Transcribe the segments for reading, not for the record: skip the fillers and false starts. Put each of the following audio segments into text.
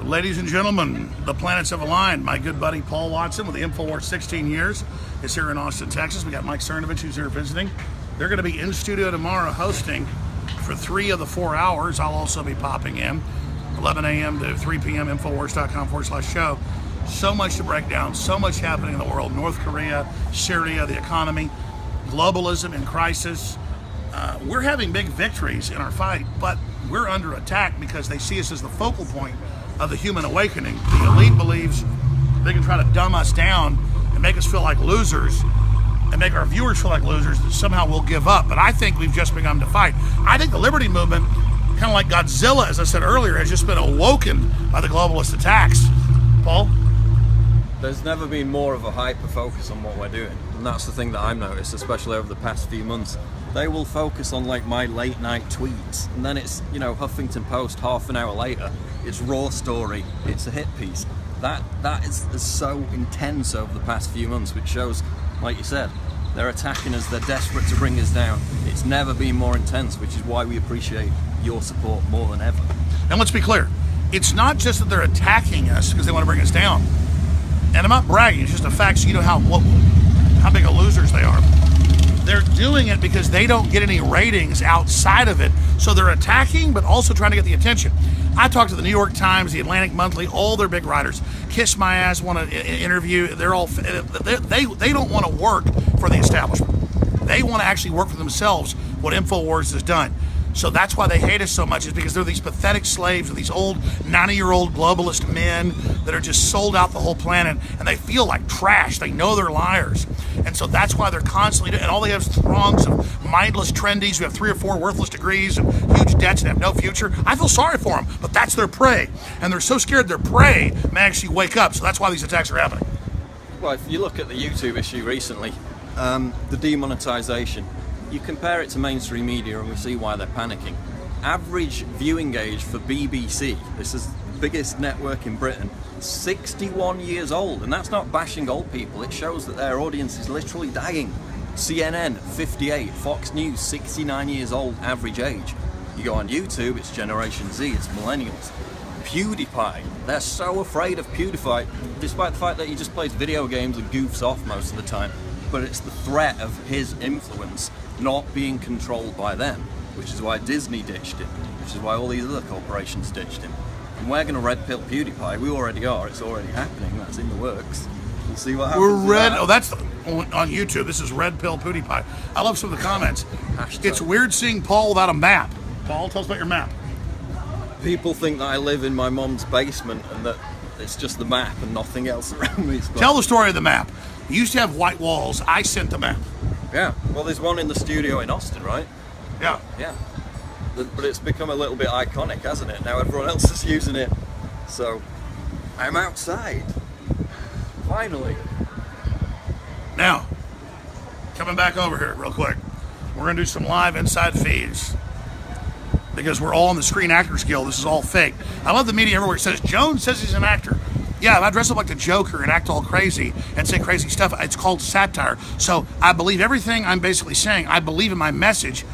Ladies and gentlemen, the planets have aligned. My good buddy Paul Watson with the InfoWars 16 years is here in Austin, Texas. We got Mike Cernovich who's here visiting. They're going to be in studio tomorrow hosting for 3 of the 4 hours. I'll also be popping in 11 a.m. to 3 p.m. Infowars.com/show. So much to break down, so much happening in the world. North Korea, Syria, the economy, globalism in crisis. We're having big victories in our fight, but we're under attack because they see us as the focal point of the human awakening. The elite believes they can try to dumb us down and make us feel like losers and make our viewers feel like losers, that somehow we'll give up. But I think we've just begun to fight. I think the liberty movement, kind of like Godzilla, as I said earlier, has just been awoken by the globalist attacks. Paul? There's never been more of a hyper focus on what we're doing, and that's the thing that I've noticed, especially over the past few months. They will focus on like my late night tweets, and then it's, you know, Huffington Post half an hour later, it's Raw story, it's a hit piece. That is so intense over the past few months, which shows, like you said, they're attacking us, they're desperate to bring us down. It's never been more intense, which is why we appreciate your support more than ever. And let's be clear, it's not just that they're attacking us because they want to bring us down. And I'm not bragging, it's just a fact so you know how big of losers they are. They're doing it because they don't get any ratings outside of it. So they're attacking, but also trying to get the attention. I talked to the New York Times, the Atlantic Monthly, all their big writers. Kiss My Ass want to interview. They're all, they don't want to work for the establishment. They want to actually work for themselves, what InfoWars has done. So that's why they hate us so much, is because they're these pathetic slaves of these old 90-year-old globalist men that are just sold out the whole planet, and they feel like trash. They know they're liars. And so that's why they're constantly, and all they have is throngs of mindless trendies who have 3 or 4 worthless degrees and huge debts and have no future. I feel sorry for them, but that's their prey. And they're so scared their prey may actually wake up. So that's why these attacks are happening. Well, if you look at the YouTube issue recently, the demonetization, you compare it to mainstream media and we see why they're panicking. Average viewing gauge for BBC, this is the biggest network in Britain, 61 years old, and that's not bashing old people, it shows that their audience is literally dying. CNN, 58, Fox News, 69 years old, average age. You go on YouTube, it's Generation Z, it's millennials. PewDiePie, they're so afraid of PewDiePie, despite the fact that he just plays video games and goofs off most of the time. But it's the threat of his influence not being controlled by them, which is why Disney ditched him, which is why all these other corporations ditched him. And we're going to red pill PewDiePie. We already are. It's already happening. That's in the works. We'll see what happens. We're red. Oh, that's on YouTube. This is red pill PewDiePie. I love some of the comments. It's weird seeing Paul without a map. Paul, tell us about your map. People think that I live in my mom's basement and that it's just the map and nothing else around me. Tell the story of the map. You used to have white walls. I sent the map. Yeah, well, there's one in the studio in Austin, right? Yeah. Yeah. But it's become a little bit iconic, hasn't it? Now everyone else is using it. So, I'm outside. Finally. Now, coming back over here real quick. We're going to do some live inside feeds. Because we're all in the Screen Actors Guild. This is all fake. I love the media everywhere. It says, Jones says he's an actor. Yeah, if I dress up like the Joker and act all crazy and say crazy stuff, it's called satire. So I believe everything I'm basically saying. I believe in my message.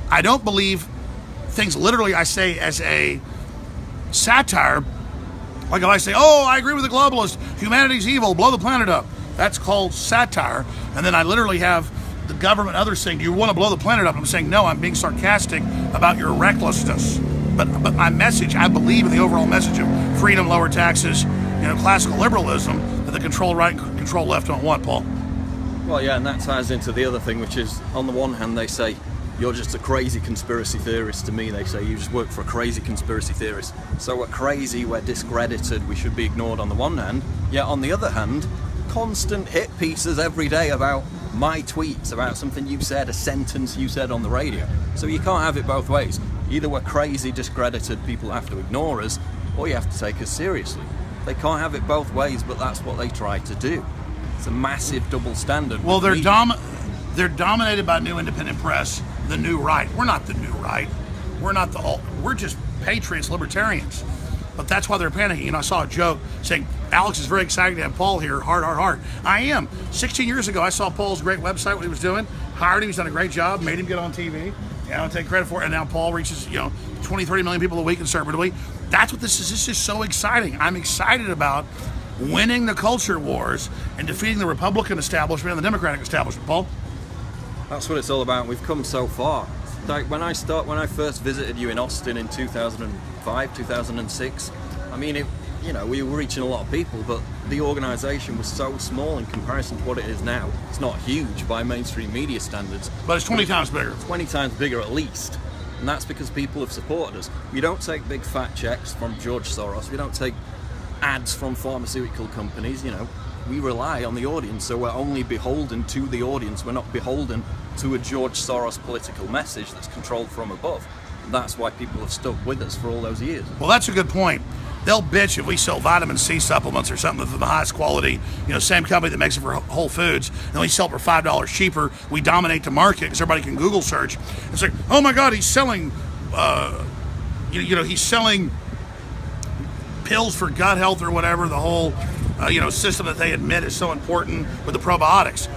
I don't believe things literally I say as a satire. Like if I say, oh, I agree with the globalists, humanity's evil, blow the planet up. That's called satire. And then I literally have the government and others saying, do you want to blow the planet up? I'm saying, no, I'm being sarcastic about your recklessness. But my message, I believe in the overall message of freedom, lower taxes, classical liberalism that the control right and control left don't want, Paul. Well, yeah, and that ties into the other thing, which is, on the one hand, they say, you're just a crazy conspiracy theorist. To me, they say, you just work for a crazy conspiracy theorist. So we're crazy, we're discredited, we should be ignored on the one hand. Yet on the other hand, constant hit pieces every day about my tweets, about something you said, a sentence you said on the radio. So you can't have it both ways. Either we're crazy, discredited, people have to ignore us, or you have to take us seriously. They can't have it both ways, but that's what they try to do. It's a massive double standard. Well, they're dominated by New Independent Press, the new right. We're not the new right. We're not the alt. We're just patriots, libertarians. But that's why they're panicking. I saw a joke saying, Alex is very excited to have Paul here, heart. I am. 16 years ago, I saw Paul's great website, what he was doing, hired him, he's done a great job, made him get on TV. I don't take credit for it. And now Paul reaches, 20, 30 million people a week conservatively. That's what this is. This is so exciting. I'm excited about winning the culture wars and defeating the Republican establishment and the Democratic establishment, Paul. That's what it's all about. We've come so far. Like when I first visited you in Austin in 2005, 2006, I mean, we were reaching a lot of people, but the organisation was so small in comparison to what it is now. It's not huge by mainstream media standards. But it's 20 times bigger. 20 times bigger at least. And that's because people have supported us. We don't take big fat checks from George Soros. We don't take ads from pharmaceutical companies. We rely on the audience, so we're only beholden to the audience. We're not beholden to a George Soros political message that's controlled from above. And that's why people have stuck with us for all those years. Well, that's a good point. They'll bitch if we sell vitamin C supplements or something from the highest quality, same company that makes it for Whole Foods, and we sell it for $5 cheaper. We dominate the market because everybody can Google search. It's like, oh my God, he's selling, he's selling pills for gut health or whatever, the whole, system that they admit is so important with the probiotics.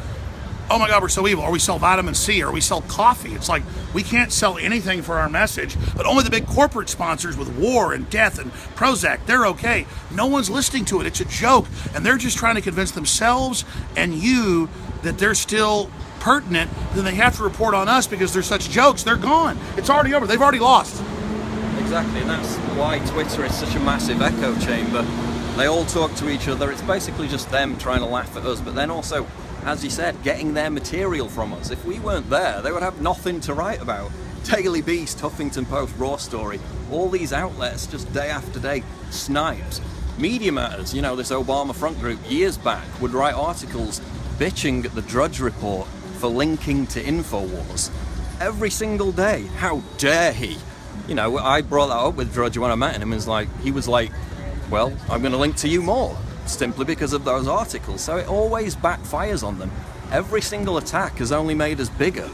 Oh my God, we're so evil. Or we sell vitamin C, or we sell coffee. It's like, we can't sell anything for our message, but only the big corporate sponsors with war and death and Prozac, they're okay. No one's listening to it. It's a joke. And they're just trying to convince themselves and you that they're still pertinent. Then they have to report on us because they're such jokes. They're gone. It's already over. They've already lost. Exactly, and that's why Twitter is such a massive echo chamber. They all talk to each other. It's basically just them trying to laugh at us, but then also, as you said, getting their material from us. If we weren't there, they would have nothing to write about. Daily Beast, Huffington Post, Raw Story, all these outlets just day after day, snipes. Media Matters, this Obama front group years back would write articles bitching at the Drudge Report for linking to InfoWars. Every single day. How dare he? I brought that up with Drudge when I met him, and he was like, well, I'm going to link to you more, simply because of those articles. So it always backfires on them. Every single attack has only made us bigger.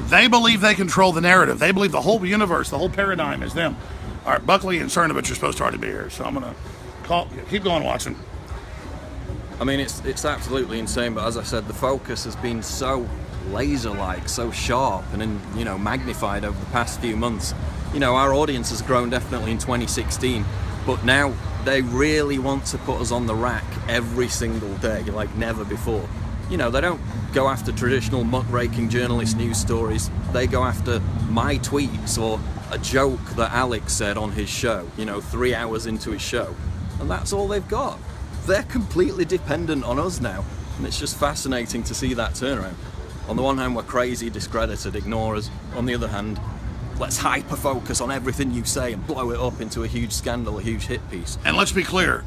They believe they control the narrative. They believe the whole universe, the whole paradigm is them. All right, Buckley and Cernovich are supposed to already be here, so I'm going to keep going, Watson. I mean, it's absolutely insane, but as I said, the focus has been so laser-like, so sharp, and magnified over the past few months. Our audience has grown definitely in 2016, but now they really want to put us on the rack every single day, like never before. They don't go after traditional muckraking journalist news stories. They go after my tweets or a joke that Alex said on his show, 3 hours into his show. And that's all they've got. They're completely dependent on us now. And it's just fascinating to see that turnaround. On the one hand, we're crazy, discredited, ignore us. On the other hand, let's hyper-focus on everything you say and blow it up into a huge scandal, a huge hit piece. And let's be clear,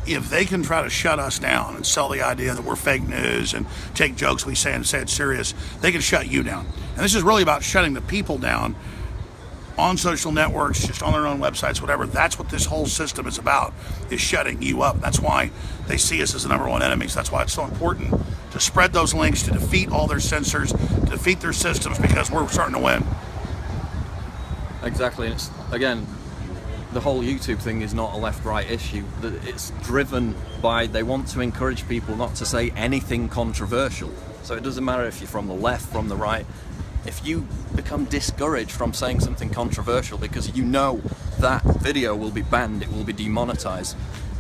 if they can try to shut us down and sell the idea that we're fake news and take jokes we say and say it's serious, they can shut you down. And this is really about shutting the people down on social networks, just on their own websites, whatever. That's what this whole system is about, is shutting you up. That's why they see us as the number one enemies. That's why it's so important to spread those links, to defeat all their censors, to defeat their systems, because we're starting to win. Exactly. It's, again, the whole YouTube thing is not a left-right issue. It's driven by, they want to encourage people not to say anything controversial. So it doesn't matter if you're from the left, from the right. If you become discouraged from saying something controversial because that video will be banned, it will be demonetized,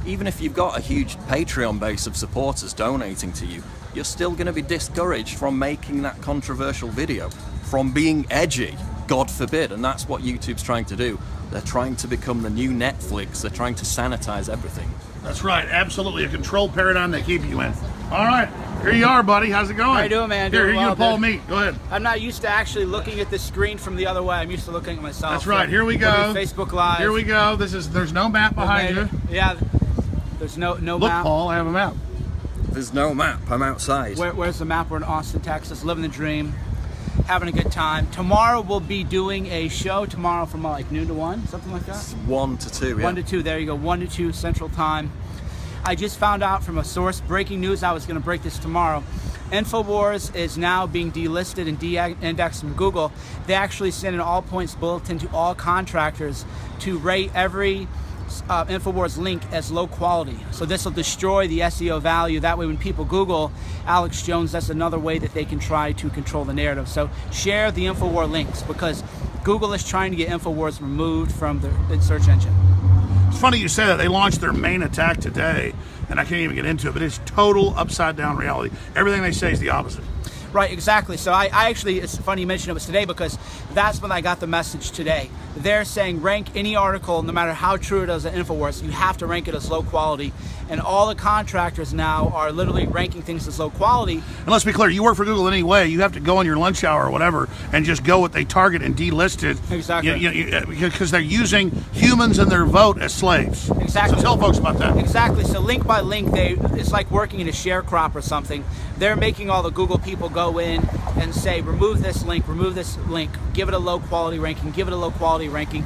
even if you've got a huge Patreon base of supporters donating to you, you're still going to be discouraged from making that controversial video, from being edgy, God forbid. And that's what YouTube's trying to do. They're trying to become the new Netflix. They're trying to sanitize everything. That's right. Absolutely. A controlled paradigm they keep you in. All right. Here you are, buddy. How's it going? How you doing, man? Here well, you Paul meet. Go ahead. I'm not used to actually looking at the screen from the other way. I'm used to looking at myself. That's right. Here we go. Facebook Live. Here we go. There's no map behind you. Yeah. There's no Look, map. Paul, I have a map. There's no map. I'm outside. Where's the map? We're in Austin, Texas, living the dream, having a good time. Tomorrow we'll be doing a show tomorrow from like noon to 1, something like that. 1 to 2. Yeah. 1 to 2. There you go. 1 to 2 Central Time. I just found out from a source, breaking news. I was going to break this tomorrow. InfoWars is now being delisted and de-indexed from Google. They actually sent an all-points bulletin to all contractors to rate every InfoWars link as low quality. So this will destroy the SEO value. That way when people Google Alex Jones, that's another way that they can try to control the narrative. So share the InfoWars links, because Google is trying to get InfoWars removed from the search engine. funny you say that. They launched their main attack today, and I can't even get into it, but it's total upside down reality. Everything they say is the opposite. Right, exactly. So I actually, it's funny you mentioned it was today because that's when I got the message today. They're saying rank any article, no matter how true it is at InfoWars, you have to rank it as low quality. And all the contractors now are literally ranking things as low quality. And let's be clear, you work for Google anyway, you have to go on your lunch hour or whatever and just go what they target and delist it. Exactly. Because they're using humans and their vote as slaves. Exactly. So tell folks about that. Exactly. So link by link, it's like working in a sharecrop or something. They're making all the Google people go in and say, remove this link, give it a low quality ranking, give it a low quality ranking.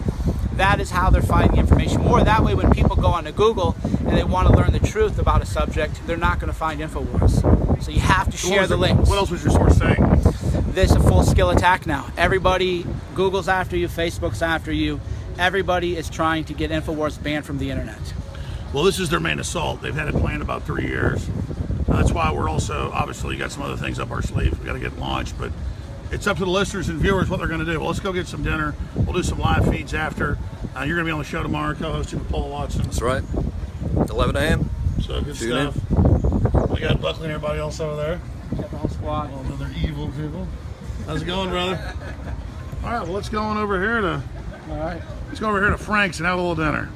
That is how they're finding the information more. That way, when people go onto Google and they want to learn the truth about a subject, they're not going to find InfoWars. So you have to share the links. What else was your source saying? This is a full-scale attack now. Everybody, Google's after you, Facebook's after you. Everybody is trying to get InfoWars banned from the internet. Well, this is their main assault. They've had it planned about 3 years. That's why we're also, obviously, got some other things up our sleeves. We've got to get launched, but it's up to the listeners and viewers what they're going to do. Well, let's go get some dinner. We'll do some live feeds after. You're going to be on the show tomorrow, co-hosting with Paul Watson. That's right. 11 a.m. So good Tune stuff. We got Buckley and everybody else over there. Got the whole squad. All the other evil people. How's it going, brother? All right, well, let's go on over here to. All right. Let's go over here to Frank's and have a little dinner.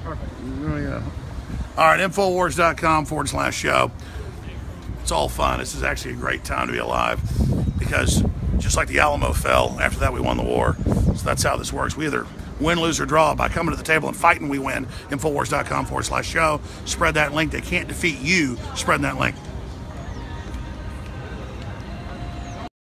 Perfect. There we go. All right, Infowars.com/show. It's all fun. This is actually a great time to be alive because just like the Alamo fell, after that we won the war. So that's how this works. We either win, lose, or draw. By coming to the table and fighting, we win. Infowars.com/show. Spread that link. They can't defeat you spreading that link.